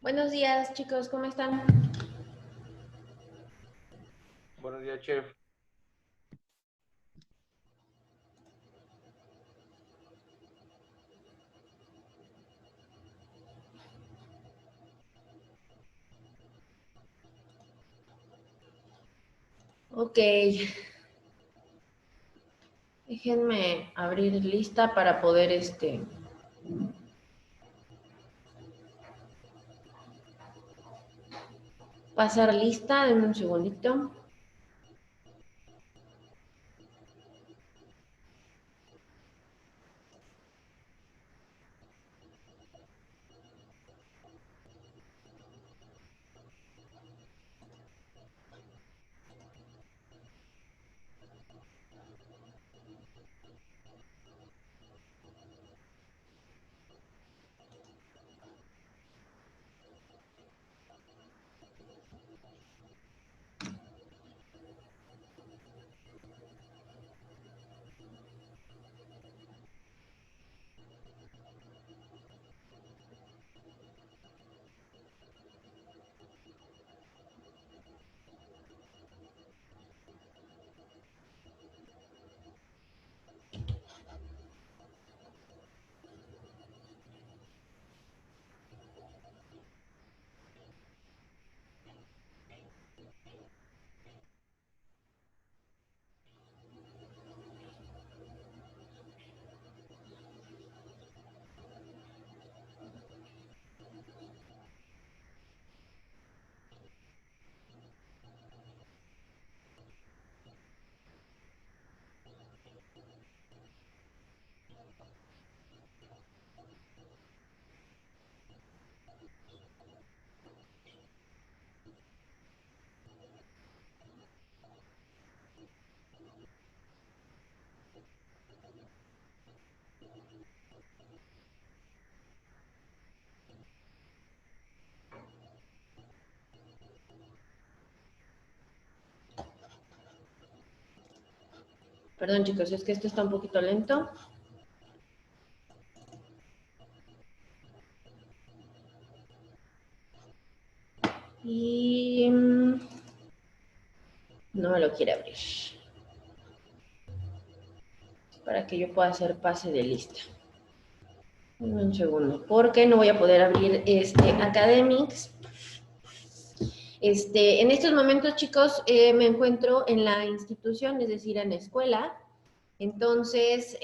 Buenos días, chicos, ¿cómo están? Buenos días, chef. Ok, déjenme abrir lista para poder pasar lista. Denme un segundito. Perdón, chicos, es que esto está un poquito lento. Y no me lo quiere abrir. Para que yo pueda hacer pase de lista. Un segundo, porque no voy a poder abrir Academics. En estos momentos, chicos, me encuentro en la institución, es decir, en la escuela. Entonces,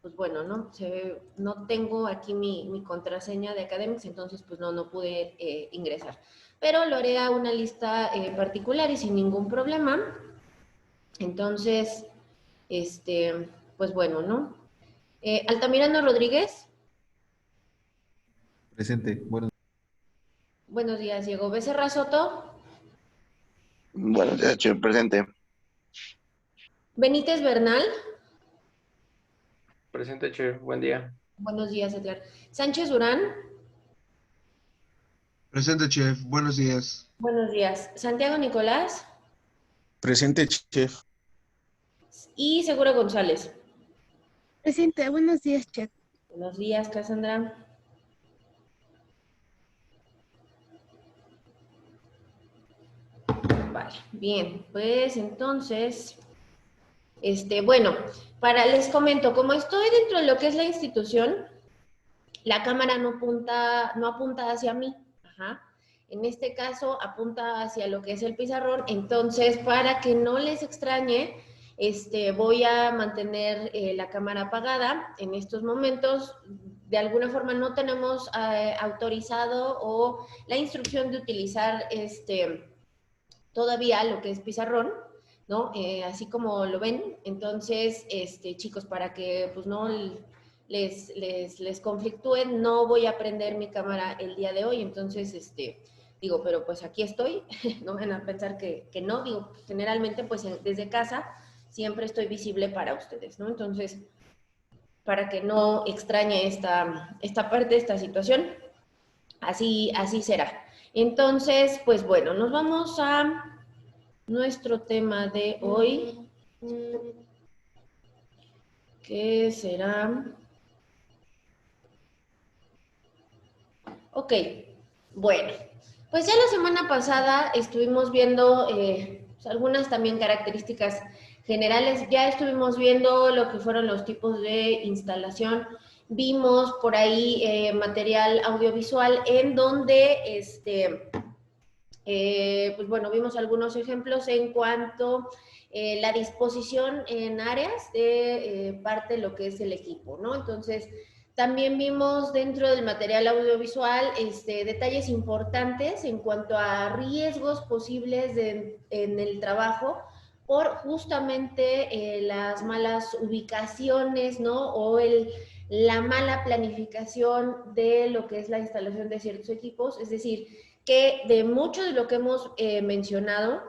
pues bueno, no tengo aquí mi contraseña de Academics, entonces pues no pude ingresar. Pero lo haré a una lista particular y sin ningún problema. Entonces, pues bueno, ¿no? Altamirano Rodríguez, Presente. Bueno, buenos días, Diego. Becerra Soto, Buenos días, chef, presente. Benítez Bernal, Presente, chef. Buen día. buenos días, Edgar. Sánchez Durán, Presente, chef. Buenos días. buenos días. Santiago Nicolás Presente, chef. y Segura González. Presente, buenos días, chef. Buenos días, Cassandra. Vale, bien, pues entonces, bueno, les comento, como estoy dentro de lo que es la institución, la cámara no apunta hacia mí, ajá. En este caso apunta hacia lo que es el pizarrón, entonces para que no les extrañe, voy a mantener la cámara apagada en estos momentos. De alguna forma no tenemos autorizado o la instrucción de utilizar todavía lo que es pizarrón, ¿no? Así como lo ven. Entonces, chicos, para que pues no les conflictúen, no voy a prender mi cámara el día de hoy. Entonces, digo, pero pues aquí estoy, no van a pensar que no, digo, generalmente pues desde casa siempre estoy visible para ustedes, ¿no? Entonces, para que no extrañe esta parte, esta situación, así será. Entonces, pues bueno, nos vamos a nuestro tema de hoy, que será... Ok, Bueno, pues ya la semana pasada estuvimos viendo pues algunas también características generales. Ya estuvimos viendo lo que fueron los tipos de instalación. Vimos por ahí material audiovisual en donde, pues bueno, vimos algunos ejemplos en cuanto la disposición en áreas de parte de lo que es el equipo, ¿no? Entonces, también vimos dentro del material audiovisual detalles importantes en cuanto a riesgos posibles en el trabajo por justamente las malas ubicaciones, ¿no? O la mala planificación de lo que es la instalación de ciertos equipos. Es decir, que de mucho de lo que hemos mencionado,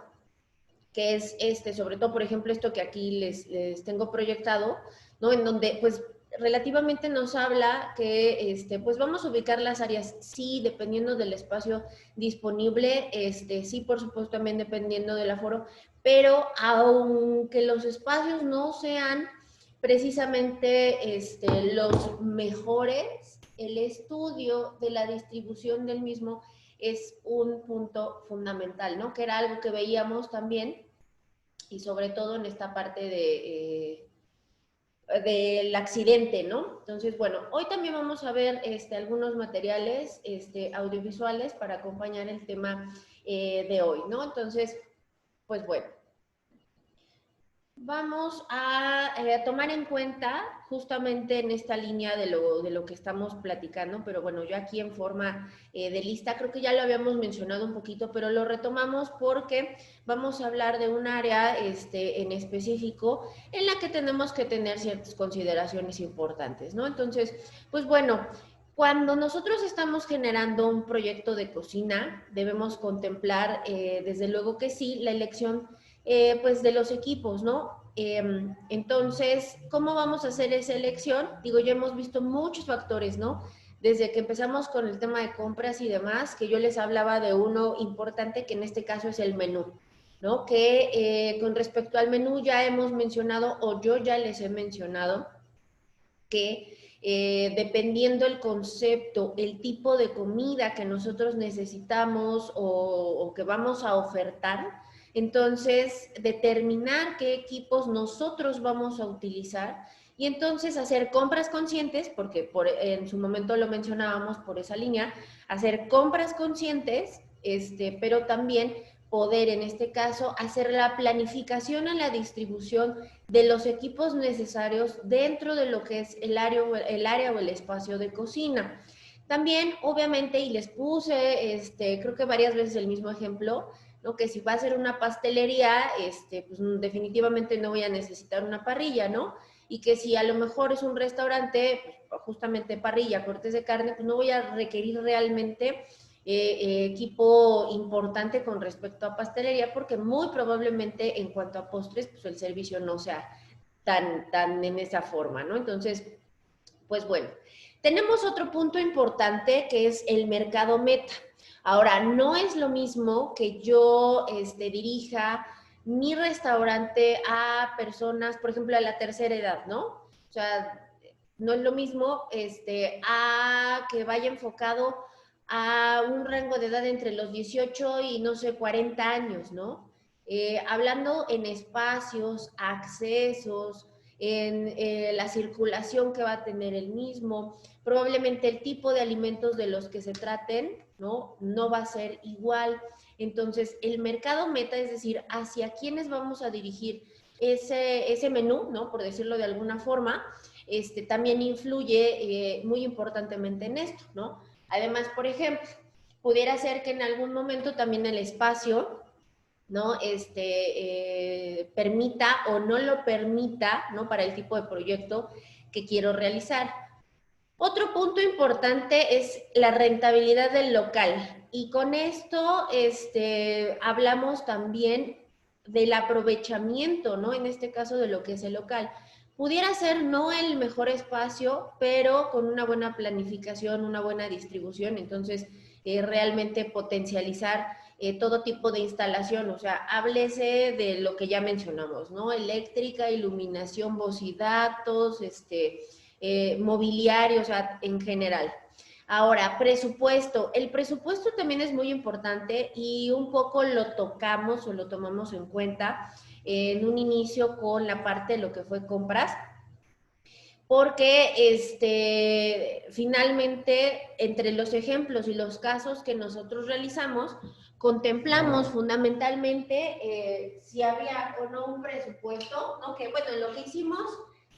que es sobre todo, por ejemplo, esto que aquí les tengo proyectado, ¿no? En donde, pues, relativamente nos habla que, pues, vamos a ubicar las áreas, sí, dependiendo del espacio disponible, sí, por supuesto, también dependiendo del aforo, pero aunque los espacios no sean precisamente los mejores, el estudio de la distribución del mismo es un punto fundamental, ¿no? Que era algo que veíamos también, y sobre todo en esta parte del accidente, ¿no? Entonces, bueno, hoy también vamos a ver algunos materiales audiovisuales para acompañar el tema de hoy, ¿no? Entonces, pues bueno. Vamos a tomar en cuenta justamente en esta línea de lo que estamos platicando, pero bueno, yo aquí en forma de lista, creo que ya lo habíamos mencionado un poquito, pero lo retomamos porque vamos a hablar de un área en específico en la que tenemos que tener ciertas consideraciones importantes, ¿no? Entonces, pues bueno, cuando nosotros estamos generando un proyecto de cocina, debemos contemplar, desde luego que sí, la elección pues de los equipos, ¿no? Entonces, ¿cómo vamos a hacer esa elección? Digo, ya hemos visto muchos factores, ¿no? Desde que empezamos con el tema de compras y demás, que yo les hablaba de uno importante, que en este caso es el menú, ¿no? Que con respecto al menú ya hemos mencionado, o yo ya les he mencionado, que dependiendo el concepto, el tipo de comida que nosotros necesitamos o que vamos a ofertar, entonces determinar qué equipos nosotros vamos a utilizar y entonces hacer compras conscientes, porque en su momento lo mencionábamos por esa línea, hacer compras conscientes, pero también poder en este caso hacer la planificación en la distribución de los equipos necesarios dentro de lo que es el área o el espacio de cocina. También, obviamente, y les puse, creo que varias veces el mismo ejemplo, ¿no? Que si va a ser una pastelería, pues definitivamente no voy a necesitar una parrilla, ¿no? Y que si a lo mejor es un restaurante, pues, justamente parrilla, cortes de carne, pues no voy a requerir realmente equipo importante con respecto a pastelería, porque muy probablemente en cuanto a postres, pues el servicio no sea tan en esa forma, ¿no? Entonces, pues bueno, tenemos otro punto importante que es el mercado meta. Ahora, no es lo mismo que yo dirija mi restaurante a personas, por ejemplo, a la tercera edad, ¿no? O sea, no es lo mismo a que vaya enfocado a un rango de edad entre los 18 y, no sé, 40 años, ¿no? Hablando en espacios, accesos, en la circulación que va a tener el mismo, probablemente el tipo de alimentos de los que se traten, ¿no? No va a ser igual. Entonces, el mercado meta, es decir, hacia quiénes vamos a dirigir ese menú, ¿no? Por decirlo de alguna forma, también influye muy importantemente en esto, ¿no? Además, por ejemplo, pudiera ser que en algún momento también el espacio, ¿no? Permita o no lo permita, ¿no? Para el tipo de proyecto que quiero realizar. Otro punto importante es la rentabilidad del local. Y con esto hablamos también del aprovechamiento, ¿no? En este caso de lo que es el local. Pudiera ser no el mejor espacio, pero con una buena planificación, una buena distribución, entonces realmente potencializar todo tipo de instalación, o sea, háblese de lo que ya mencionamos, ¿no? Eléctrica, iluminación, voz y datos, mobiliario, o sea, en general. Ahora, presupuesto. El presupuesto también es muy importante y un poco lo tocamos o lo tomamos en cuenta en un inicio con la parte de lo que fue compras, porque finalmente entre los ejemplos y los casos que nosotros realizamos, contemplamos fundamentalmente si había o no un presupuesto, ¿no? Que bueno, lo que hicimos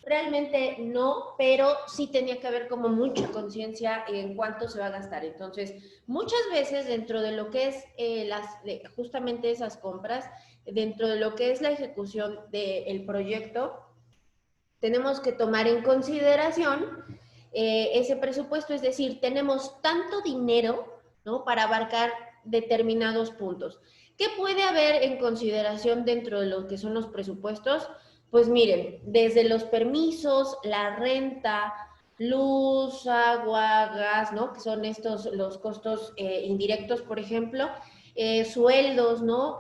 realmente no, pero sí tenía que haber como mucha conciencia en cuánto se va a gastar. Entonces, muchas veces dentro de lo que es justamente esas compras, dentro de lo que es la ejecución del proyecto, tenemos que tomar en consideración ese presupuesto, es decir, tenemos tanto dinero, ¿no?, para abarcar determinados puntos. ¿Qué puede haber en consideración dentro de lo que son los presupuestos? Pues miren, desde los permisos, la renta, luz, agua, gas, ¿no?, que son estos los costos indirectos, por ejemplo, sueldos, ¿no?,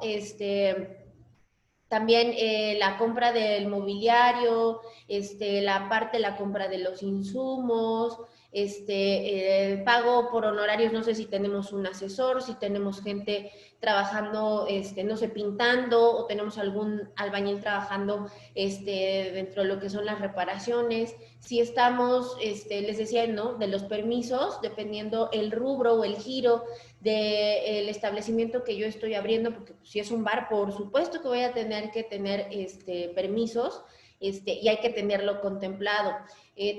también la compra del mobiliario, la compra de los insumos, pago por honorarios, no sé si tenemos un asesor, si tenemos gente trabajando, no sé, pintando, o tenemos algún albañil trabajando dentro de lo que son las reparaciones. Si estamos, les decía, ¿no?, de los permisos, dependiendo el rubro o el giro del establecimiento que yo estoy abriendo, porque pues, si es un bar, por supuesto que voy a tener que tener permisos, y hay que tenerlo contemplado.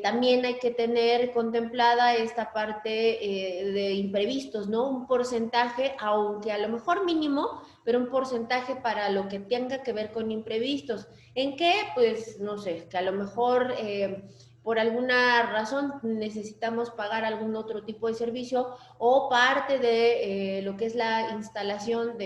También hay que tener contemplada esta parte de imprevistos, ¿no? Un porcentaje, aunque a lo mejor mínimo, pero un porcentaje para lo que tenga que ver con imprevistos. ¿En qué? Pues no sé, que a lo mejor por alguna razón necesitamos pagar algún otro tipo de servicio, o parte de lo que es la instalación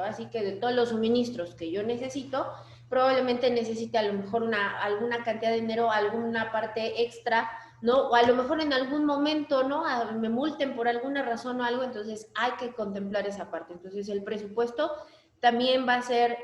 así que de todos los suministros que yo necesito, probablemente necesite a lo mejor alguna cantidad de dinero, alguna parte extra, ¿no? O a lo mejor en algún momento, ¿no?, me multen por alguna razón o algo, entonces hay que contemplar esa parte. Entonces el presupuesto también va a ser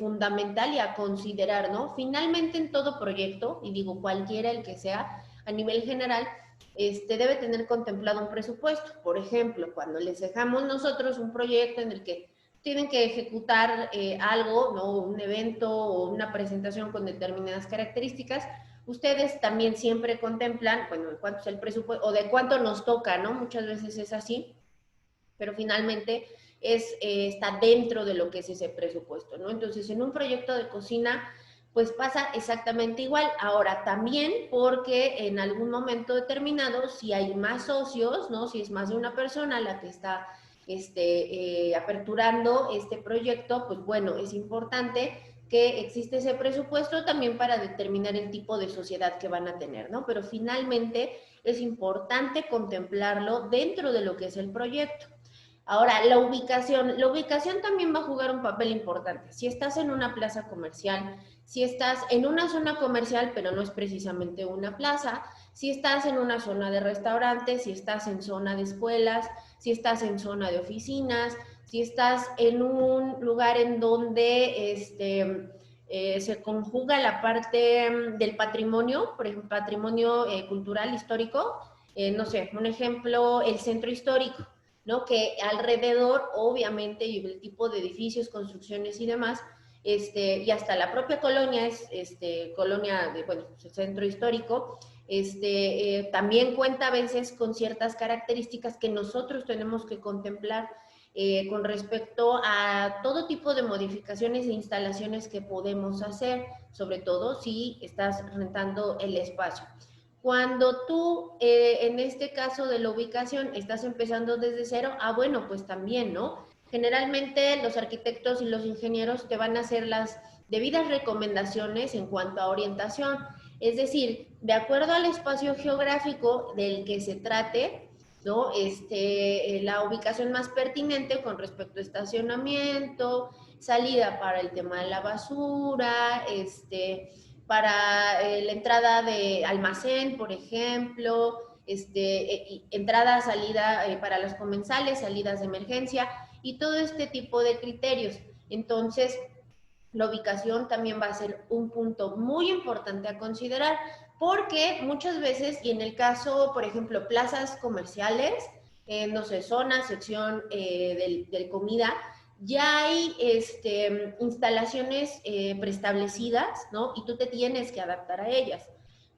fundamental y a considerar, ¿no? Finalmente en todo proyecto, y digo cualquiera el que sea, a nivel general, debe tener contemplado un presupuesto. Por ejemplo, cuando les dejamos nosotros un proyecto en el que tienen que ejecutar algo, ¿no?, un evento o una presentación con determinadas características, ustedes también siempre contemplan, bueno, de cuánto es el presupuesto o de cuánto nos toca, ¿no? Muchas veces es así, pero finalmente está dentro de lo que es ese presupuesto, ¿no? Entonces, en un proyecto de cocina, pues pasa exactamente igual. Ahora, también porque en algún momento determinado, si hay más socios, ¿no?, si es más de una persona la que está aperturando este proyecto, pues bueno, es importante que existe ese presupuesto también para determinar el tipo de sociedad que van a tener, ¿no? Pero finalmente es importante contemplarlo dentro de lo que es el proyecto. Ahora, la ubicación también va a jugar un papel importante. Si estás en una plaza comercial, si estás en una zona comercial, pero no es precisamente una plaza, si estás en una zona de restaurantes, si estás en zona de escuelas, si estás en zona de oficinas, si estás en un lugar en donde se conjuga la parte del patrimonio, por ejemplo, patrimonio cultural, histórico, no sé, un ejemplo, el centro histórico, ¿no?, que alrededor, obviamente, y el tipo de edificios, construcciones y demás, y hasta la propia colonia es colonia de, bueno, el centro histórico, también cuenta a veces con ciertas características que nosotros tenemos que contemplar con respecto a todo tipo de modificaciones e instalaciones que podemos hacer, sobre todo si estás rentando el espacio. Cuando tú, en este caso de la ubicación, estás empezando desde cero, bueno, pues también, ¿no? Generalmente los arquitectos y los ingenieros te van a hacer las debidas recomendaciones en cuanto a orientación. Es decir, de acuerdo al espacio geográfico del que se trate, ¿no?, la ubicación más pertinente con respecto a estacionamiento, salida para el tema de la basura, para la entrada de almacén, por ejemplo, entrada, salida para los comensales, salidas de emergencia y todo este tipo de criterios. Entonces, la ubicación también va a ser un punto muy importante a considerar. porque muchas veces, y en el caso, por ejemplo, plazas comerciales, no sé, zona, sección de comida, ya hay instalaciones preestablecidas, ¿no? Y tú te tienes que adaptar a ellas.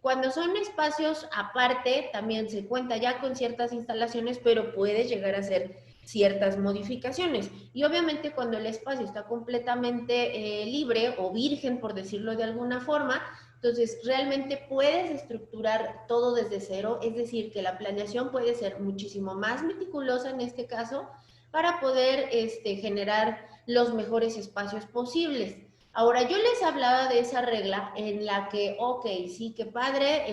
Cuando son espacios aparte, también se cuenta ya con ciertas instalaciones, pero puede llegar a ser ciertas modificaciones. Y obviamente cuando el espacio está completamente libre o virgen, por decirlo de alguna forma, entonces realmente puedes estructurar todo desde cero, es decir, que la planeación puede ser muchísimo más meticulosa en este caso para poder generar los mejores espacios posibles. Ahora, yo les hablaba de esa regla en la que, ok, sí, qué padre,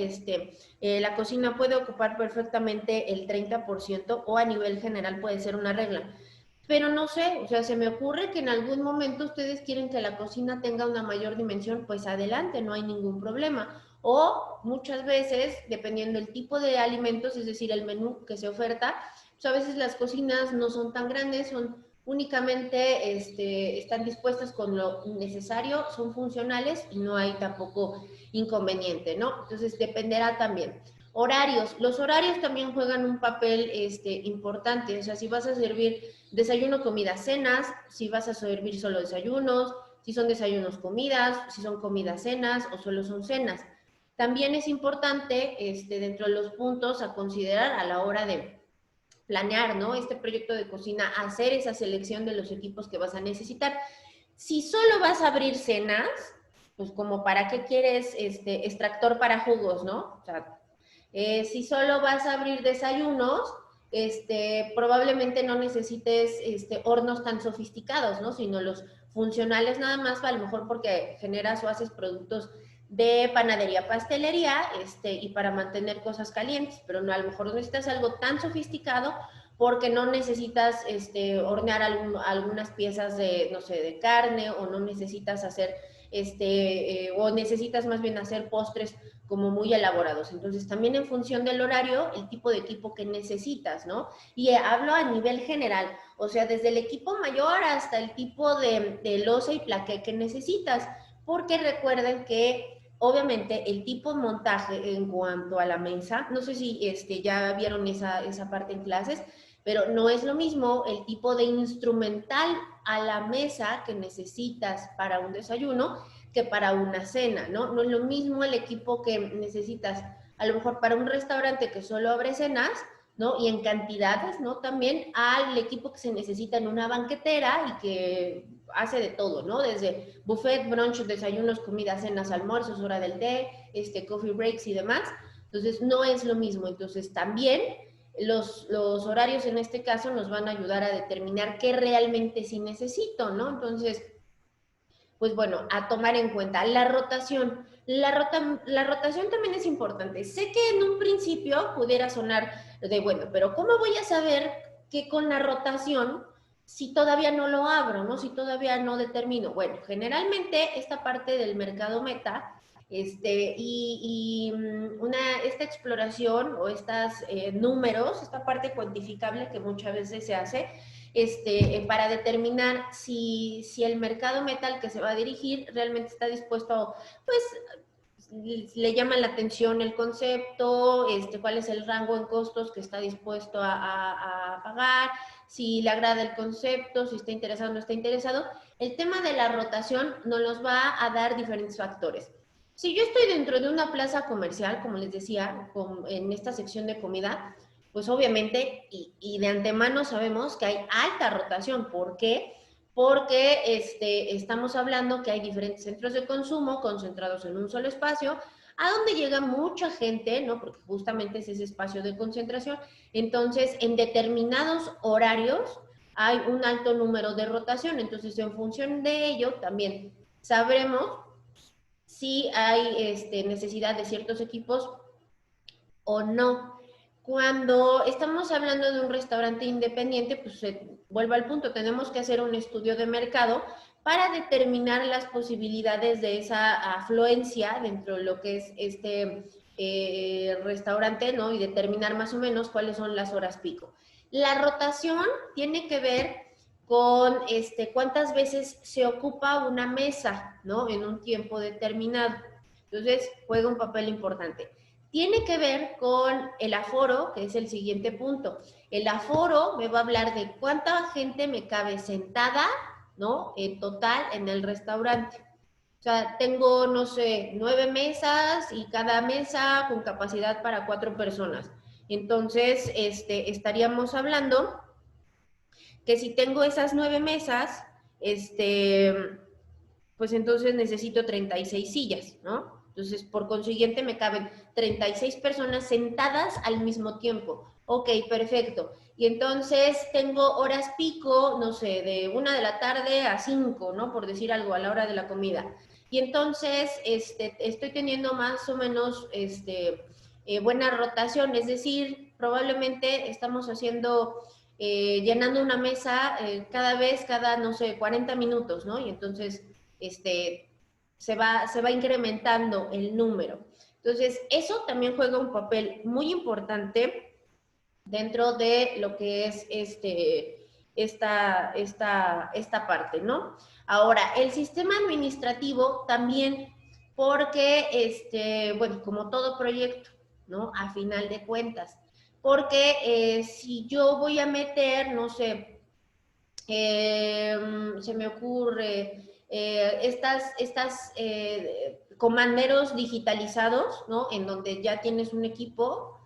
la cocina puede ocupar perfectamente el 30% o a nivel general puede ser una regla. Pero no sé, o sea, se me ocurre que en algún momento ustedes quieren que la cocina tenga una mayor dimensión, pues adelante, no hay ningún problema. O muchas veces, dependiendo del tipo de alimentos, es decir, el menú que se oferta, pues a veces las cocinas no son tan grandes, son únicamente están dispuestas con lo necesario, son funcionales y no hay tampoco inconveniente, ¿no? Entonces dependerá también. Horarios. Los horarios también juegan un papel importante. O sea, si vas a servir desayuno, comida, cenas, si vas a servir solo desayunos, si son desayunos, comidas, si son comidas, cenas o solo son cenas. También es importante dentro de los puntos a considerar a la hora de planear, ¿no? Este proyecto de cocina, hacer esa selección de los equipos que vas a necesitar. Si solo vas a abrir cenas, pues como para qué quieres extractor para jugos, ¿no? O sea, si solo vas a abrir desayunos, probablemente no necesites hornos tan sofisticados, ¿no? Sino los funcionales nada más, a lo mejor porque generas o haces productos de panadería, pastelería, y para mantener cosas calientes, pero no, a lo mejor no necesitas algo tan sofisticado porque no necesitas hornear algunas piezas de, no sé, de carne, o no necesitas hacer, o necesitas más bien hacer postres como muy elaborados. Entonces, también en función del horario, el tipo de equipo que necesitas, ¿no? Y hablo a nivel general, o sea, desde el equipo mayor hasta el tipo de loza y plaqué que necesitas, porque recuerden que obviamente el tipo de montaje en cuanto a la mesa, no sé si ya vieron esa parte en clases, pero no es lo mismo el tipo de instrumental a la mesa que necesitas para un desayuno que para una cena, ¿no? No es lo mismo el equipo que necesitas, a lo mejor para un restaurante que solo abre cenas, ¿no? Y en cantidades, ¿no? También al equipo que se necesita en una banquetera y que hace de todo, ¿no? Desde buffet, brunch, desayunos, comidas, cenas, almuerzos, hora del té, coffee breaks y demás. Entonces, no es lo mismo. Entonces, también los horarios en este caso nos van a ayudar a determinar qué realmente sí necesito, ¿no? Entonces, pues bueno, a tomar en cuenta la rotación. La rotación también es importante. Sé que en un principio pudiera sonar de, bueno, pero ¿cómo voy a saber que con la rotación, si todavía no lo abro, ¿no? Si todavía no determino? Bueno, generalmente esta parte del mercado meta, esta exploración o estos números, esta parte cuantificable que muchas veces se hace, para determinar si el mercado meta al que se va a dirigir realmente está dispuesto, pues, le llama la atención el concepto, cuál es el rango en costos que está dispuesto a pagar, si le agrada el concepto, si está interesado o no está interesado. El tema de la rotación nos los va a dar diferentes factores. Si yo estoy dentro de una plaza comercial, como les decía, en esta sección de comida, pues obviamente, y de antemano sabemos que hay alta rotación. ¿Por qué? Porque estamos hablando que hay diferentes centros de consumo concentrados en un solo espacio, a donde llega mucha gente, ¿no? Porque justamente es ese espacio de concentración. Entonces, en determinados horarios hay un alto número de rotación. Entonces, en función de ello, también sabremos si hay necesidad de ciertos equipos o no. Cuando estamos hablando de un restaurante independiente, pues vuelvo al punto, tenemos que hacer un estudio de mercado para determinar las posibilidades de esa afluencia dentro de lo que es restaurante, ¿no? Y determinar más o menos cuáles son las horas pico. La rotación tiene que ver con cuántas veces se ocupa una mesa, ¿no? En un tiempo determinado. Entonces, juega un papel importante. Tiene que ver con el aforo, que es el siguiente punto. El aforo me va a hablar de cuánta gente me cabe sentada, ¿no? En total en el restaurante. O sea, tengo, no sé, 9 mesas y cada mesa con capacidad para 4 personas. Entonces, estaríamos hablando que si tengo esas 9 mesas, pues entonces necesito 36 sillas, ¿no? Entonces, por consiguiente, me caben 36 personas sentadas al mismo tiempo. Ok, perfecto. Y entonces tengo horas pico, no sé, de 1 de la tarde a 5, ¿no? Por decir algo, a la hora de la comida. Y entonces, estoy teniendo más o menos, buena rotación, es decir, probablemente estamos haciendo, llenando una mesa cada, no sé, 40 minutos, ¿no? Y entonces, se va incrementando el número. Entonces, eso también juega un papel muy importante dentro de lo que es esta parte, ¿no? Ahora, el sistema administrativo también, porque, bueno, como todo proyecto, ¿no? A final de cuentas, porque si yo voy a meter, no sé, se me ocurre, estas comanderos digitalizados, ¿no? En donde ya tienes un equipo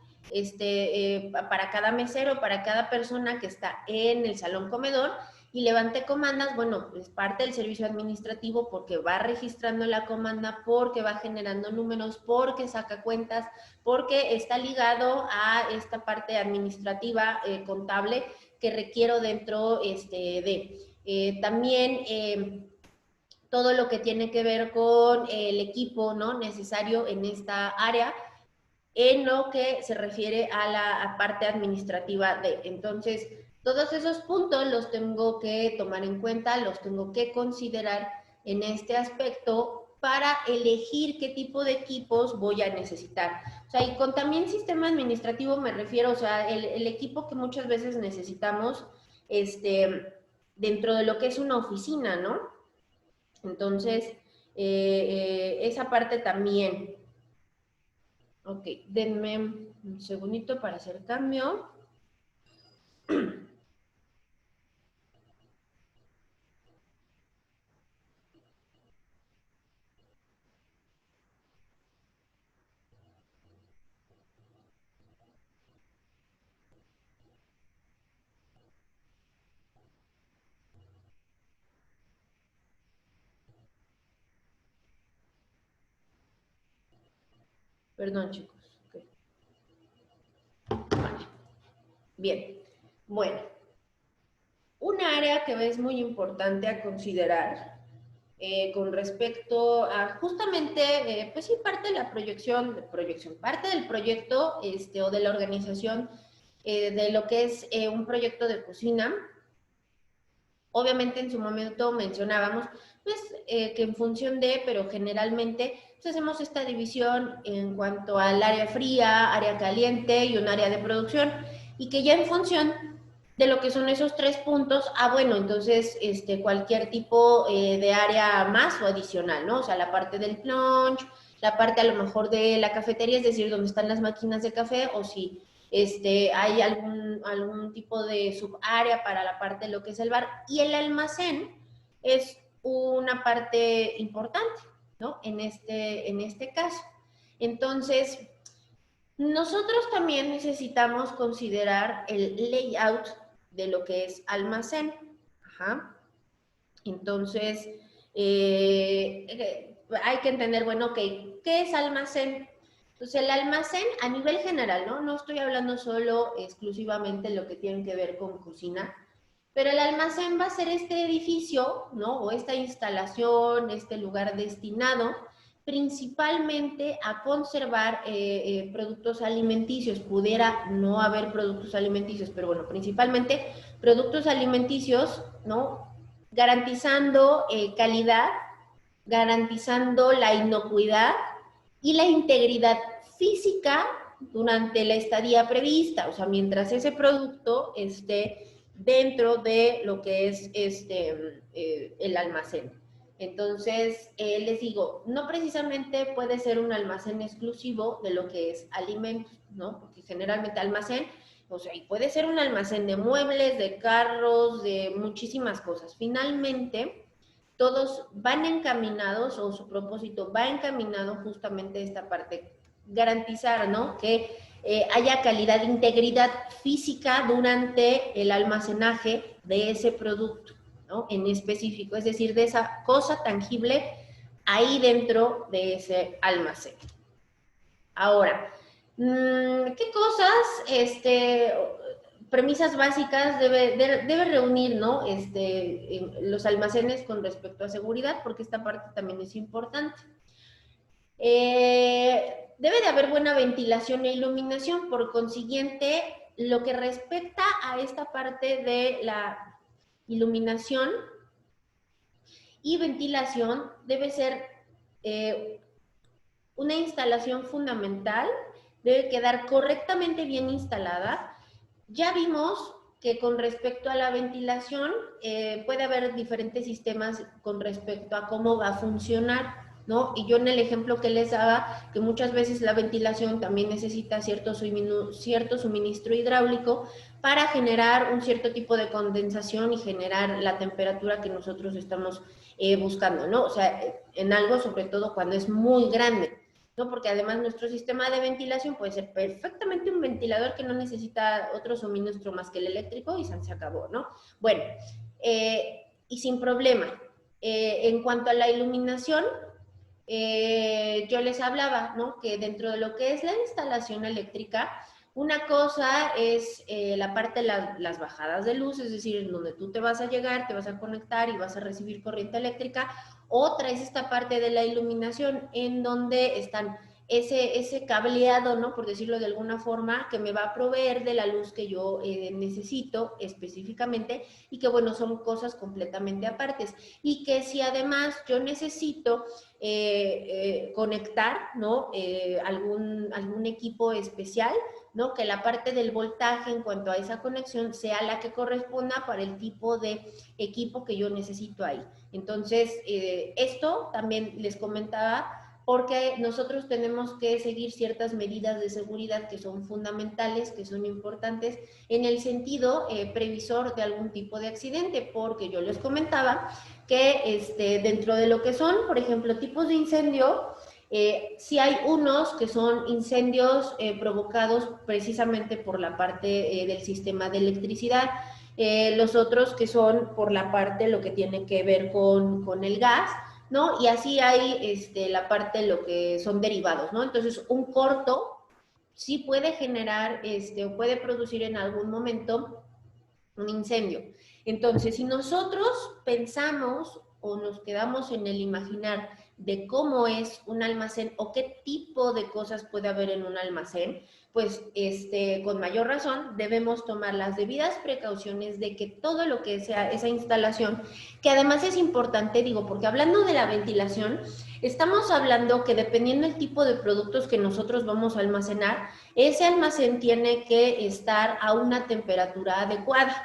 para cada mesero, para cada persona que está en el salón comedor, y levante comandas, bueno, es parte del servicio administrativo porque va registrando la comanda, porque va generando números, porque saca cuentas, porque está ligado a esta parte administrativa, contable, que requiero dentro también todo lo que tiene que ver con el equipo, ¿no? Necesario en esta área, en lo que se refiere a la parte administrativa de. Entonces, todos esos puntos los tengo que tomar en cuenta, los tengo que considerar en este aspecto para elegir qué tipo de equipos voy a necesitar. O sea, y con también sistema administrativo me refiero, o sea, el equipo que muchas veces necesitamos dentro de lo que es una oficina, ¿no? Entonces, esa parte también. Ok, denme un segundito para hacer cambio. Perdón, chicos. Okay. Vale. Bien. Bueno, un área que es muy importante a considerar con respecto a justamente, pues sí, parte de la proyección, parte del proyecto o de la organización de lo que es un proyecto de cocina. Obviamente en su momento mencionábamos pues, que en función de, pero generalmente pues, hacemos esta división en cuanto al área fría, área caliente y un área de producción, y que ya en función de lo que son esos 3 puntos, bueno, entonces cualquier tipo de área más o adicional, ¿no? O sea, la parte del plunge, la parte a lo mejor de la cafetería, es decir, donde están las máquinas de café, o si hay algún tipo de subárea para la parte de lo que es el bar, y el almacén es una parte importante, ¿no? En este caso. Entonces, nosotros también necesitamos considerar el layout de lo que es almacén. Ajá. Entonces, hay que entender, bueno, ok, ¿qué es almacén? Entonces, el almacén a nivel general, ¿no? No estoy hablando solo exclusivamente de lo que tiene que ver con cocina, pero el almacén va a ser este edificio, ¿no? O esta instalación, este lugar destinado principalmente a conservar productos alimenticios. Pudiera no haber productos alimenticios, pero bueno, principalmente productos alimenticios, ¿no? Garantizando calidad, garantizando la inocuidad y la integridad física durante la estadía prevista, o sea, mientras ese producto esté dentro de lo que es el almacén. Entonces, les digo, no precisamente puede ser un almacén exclusivo de lo que es alimentos, ¿no? Porque generalmente almacén, o sea, y puede ser un almacén de muebles, de carros, de muchísimas cosas. Finalmente, todos van encaminados, o su propósito va encaminado justamente a esta parte, garantizar, ¿no? Que haya calidad, integridad física durante el almacenaje de ese producto, ¿no? En específico, es decir, de esa cosa tangible ahí dentro de ese almacén. Ahora, ¿qué cosas, premisas básicas debe reunir, ¿no? Los almacenes con respecto a seguridad, porque esta parte también es importante. Debe de haber buena ventilación e iluminación, por consiguiente, lo que respecta a esta parte de la iluminación y ventilación debe ser una instalación fundamental, debe quedar correctamente bien instalada. Ya vimos que con respecto a la ventilación puede haber diferentes sistemas con respecto a cómo va a funcionar, ¿no? Y yo en el ejemplo que les daba, que muchas veces la ventilación también necesita cierto suministro hidráulico para generar un cierto tipo de condensación y generar la temperatura que nosotros estamos buscando, ¿no? O sea, en algo sobre todo cuando es muy grande, ¿no? Porque además nuestro sistema de ventilación puede ser perfectamente un ventilador que no necesita otro suministro más que el eléctrico y se acabó, ¿no? Bueno, y sin problema. En cuanto a la iluminación, yo les hablaba, ¿no? Que dentro de lo que es la instalación eléctrica, una cosa es la parte de las bajadas de luz, es decir, en donde tú te vas a llegar, te vas a conectar y vas a recibir corriente eléctrica. Otra es esta parte de la iluminación, en donde están ese cableado, ¿no? Por decirlo de alguna forma, que me va a proveer de la luz que yo necesito específicamente, y que, bueno, son cosas completamente apartes. Y que si además yo necesito conectar, ¿no? Algún equipo especial, ¿no? Que la parte del voltaje en cuanto a esa conexión sea la que corresponda para el tipo de equipo que yo necesito ahí. Entonces, esto también les comentaba, porque nosotros tenemos que seguir ciertas medidas de seguridad que son fundamentales, que son importantes en el sentido previsor de algún tipo de accidente, porque yo les comentaba que dentro de lo que son, por ejemplo, tipos de incendio, sí hay unos que son incendios provocados precisamente por la parte del sistema de electricidad, los otros que son por la parte, lo que tiene que ver con el gas, ¿no? Y así hay la parte de lo que son derivados, ¿no? Entonces, un corto sí puede generar o puede producir en algún momento un incendio. Entonces, si nosotros pensamos o nos quedamos en el imaginar de cómo es un almacén o qué tipo de cosas puede haber en un almacén, pues con mayor razón debemos tomar las debidas precauciones de que todo lo que sea esa instalación, que además es importante, digo, porque hablando de la ventilación, estamos hablando que dependiendo del tipo de productos que nosotros vamos a almacenar, ese almacén tiene que estar a una temperatura adecuada.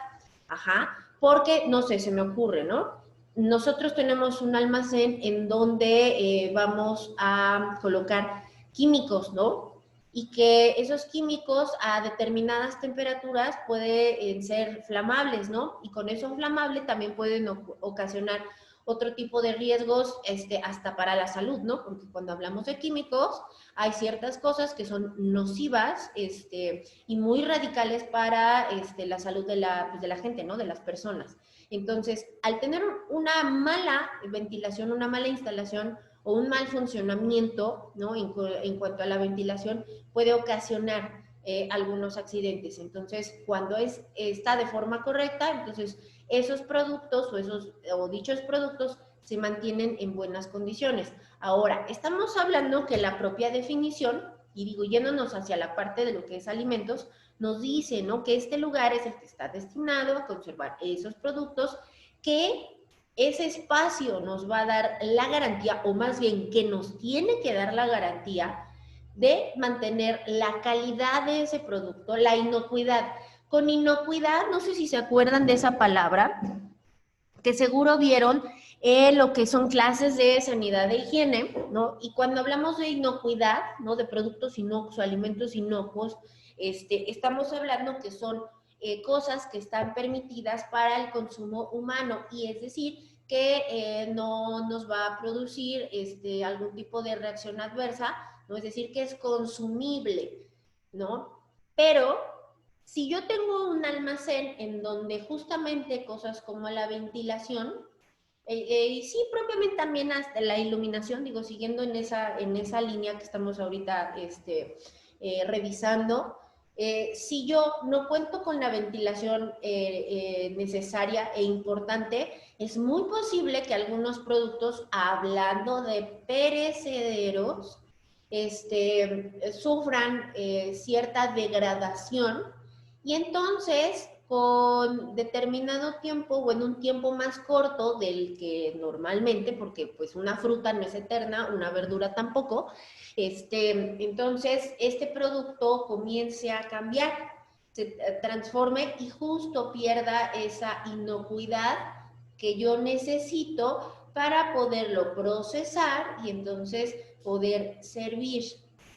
Ajá, porque, no sé, se me ocurre, ¿no? Nosotros tenemos un almacén en donde vamos a colocar químicos, ¿no? Y que esos químicos a determinadas temperaturas pueden ser flamables, ¿no? Y con eso inflamable también pueden ocasionar otro tipo de riesgos hasta para la salud, ¿no? Porque cuando hablamos de químicos, hay ciertas cosas que son nocivas y muy radicales para la salud de la gente, ¿no? De las personas. Entonces, al tener una mala ventilación, una mala instalación o un mal funcionamiento, ¿no? En cuanto a la ventilación, puede ocasionar algunos accidentes. Entonces, cuando está de forma correcta, entonces esos productos o dichos productos se mantienen en buenas condiciones. Ahora, estamos hablando que la propia definición, y digo, yéndonos hacia la parte de lo que es alimentos, nos dice, ¿no? Que este lugar es el que está destinado a conservar esos productos, que ese espacio nos va a dar la garantía, o más bien que nos tiene que dar la garantía de mantener la calidad de ese producto, la inocuidad. Con inocuidad, no sé si se acuerdan de esa palabra, que seguro vieron lo que son clases de sanidad e higiene, ¿no? Y cuando hablamos de inocuidad, ¿no? De productos inocuos o alimentos inocuos, estamos hablando que son cosas que están permitidas para el consumo humano, y es decir, que no nos va a producir algún tipo de reacción adversa, ¿no? Es decir, que es consumible, ¿no? Pero si yo tengo un almacén en donde justamente cosas como la ventilación, y sí, propiamente también hasta la iluminación, digo, siguiendo en esa línea que estamos ahorita revisando, si yo no cuento con la ventilación necesaria e importante, es muy posible que algunos productos, hablando de perecederos, sufran cierta degradación, y entonces con determinado tiempo o en un tiempo más corto del que normalmente, porque pues una fruta no es eterna, una verdura tampoco, entonces este producto comience a cambiar, se transforme y justo pierda esa inocuidad que yo necesito para poderlo procesar y entonces poder servir,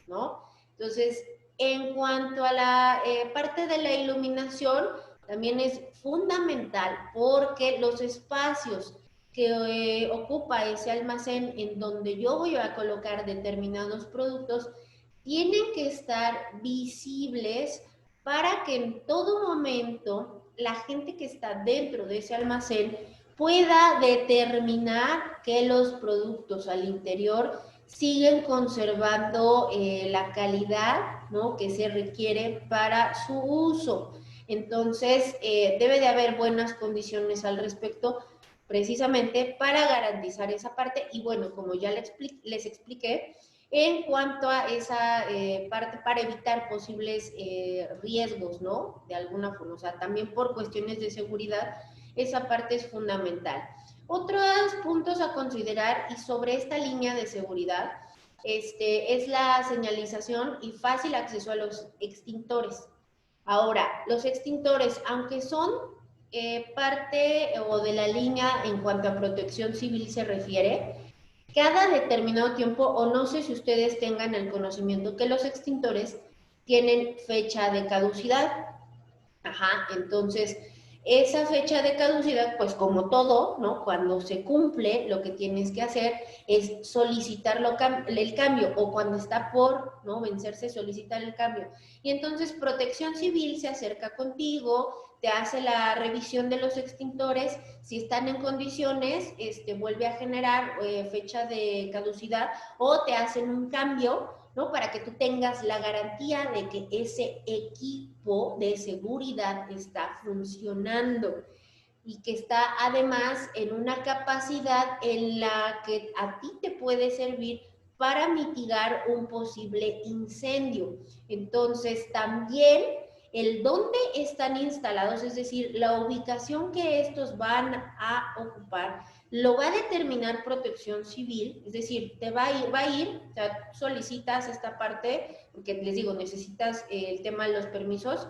¿no? Entonces, en cuanto a la parte de la iluminación, también es fundamental porque los espacios que ocupa ese almacén en donde yo voy a colocar determinados productos tienen que estar visibles para que en todo momento la gente que está dentro de ese almacén pueda determinar que los productos al interior siguen conservando la calidad, ¿no? Que se requiere para su uso. Entonces, debe de haber buenas condiciones al respecto, precisamente para garantizar esa parte. Y bueno, como ya les expliqué, en cuanto a esa parte para evitar posibles riesgos, ¿no? De alguna forma, o sea, también por cuestiones de seguridad, esa parte es fundamental. Otros puntos a considerar y sobre esta línea de seguridad es la señalización y fácil acceso a los extintores. Ahora, los extintores, aunque son parte o de la línea en cuanto a protección civil se refiere, cada determinado tiempo, o no sé si ustedes tengan el conocimiento que los extintores tienen fecha de caducidad. Ajá, entonces esa fecha de caducidad, pues como todo, ¿no? Cuando se cumple, lo que tienes que hacer es solicitar el cambio, o cuando está por, ¿no? vencerse, solicitar el cambio. Y entonces Protección Civil se acerca contigo, te hace la revisión de los extintores, si están en condiciones, vuelve a generar fecha de caducidad, o te hacen un cambio, ¿no? Para que tú tengas la garantía de que ese equipo de seguridad está funcionando y que está además en una capacidad en la que a ti te puede servir para mitigar un posible incendio. Entonces, también el dónde están instalados, es decir, la ubicación que estos van a ocupar, lo va a determinar Protección Civil, es decir, te va a ir, o sea, solicitas esta parte, porque les digo, necesitas el tema de los permisos.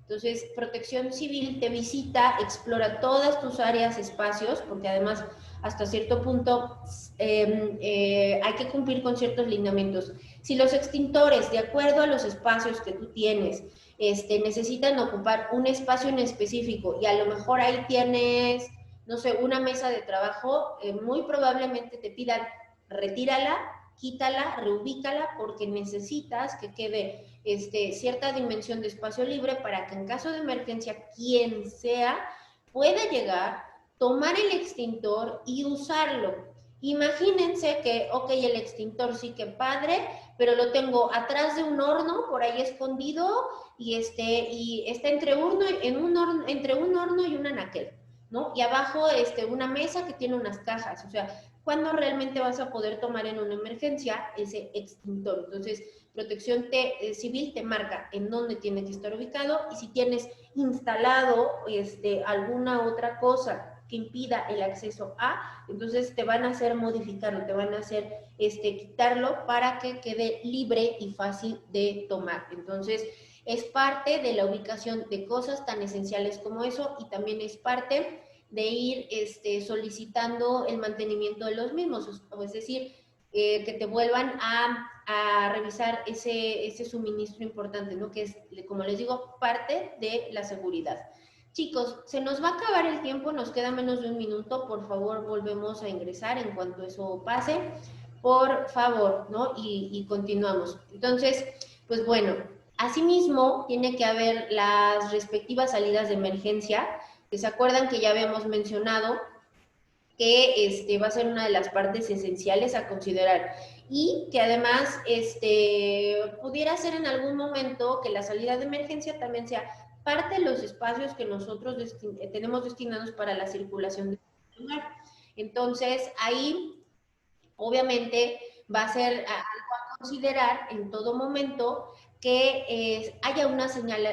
Entonces, Protección Civil te visita, explora todas tus áreas, espacios, porque además, hasta cierto punto, hay que cumplir con ciertos lineamientos. Si los extintores, de acuerdo a los espacios que tú tienes, necesitan ocupar un espacio en específico, y a lo mejor ahí tienes, no sé, una mesa de trabajo, muy probablemente te pidan retírala, quítala, reubícala, porque necesitas que quede cierta dimensión de espacio libre para que en caso de emergencia, quien sea pueda llegar, tomar el extintor y usarlo. Imagínense que, ok, el extintor sí que padre, pero lo tengo atrás de un horno, por ahí escondido, y está entre un horno y un anaquel, ¿no? Y abajo una mesa que tiene unas cajas. O sea, ¿cuándo realmente vas a poder tomar en una emergencia ese extintor? Entonces, Protección Civil te marca en dónde tiene que estar ubicado, y si tienes instalado alguna otra cosa que impida el acceso a, entonces te van a hacer modificarlo, te van a hacer quitarlo para que quede libre y fácil de tomar. Entonces, es parte de la ubicación de cosas tan esenciales como eso, y también es parte de ir solicitando el mantenimiento de los mismos, es decir, que te vuelvan a revisar ese suministro importante, ¿no? Que es, como les digo, parte de la seguridad. Chicos, se nos va a acabar el tiempo, nos queda menos de un minuto, por favor volvemos a ingresar en cuanto eso pase, por favor, ¿no? Y continuamos. Entonces, pues bueno, asimismo tiene que haber las respectivas salidas de emergencia, que se acuerdan que ya habíamos mencionado que va a ser una de las partes esenciales a considerar y que además pudiera ser en algún momento que la salida de emergencia también sea parte de los espacios que nosotros tenemos destinados para la circulación del lugar. Entonces, ahí obviamente va a ser algo a considerar en todo momento que haya una señal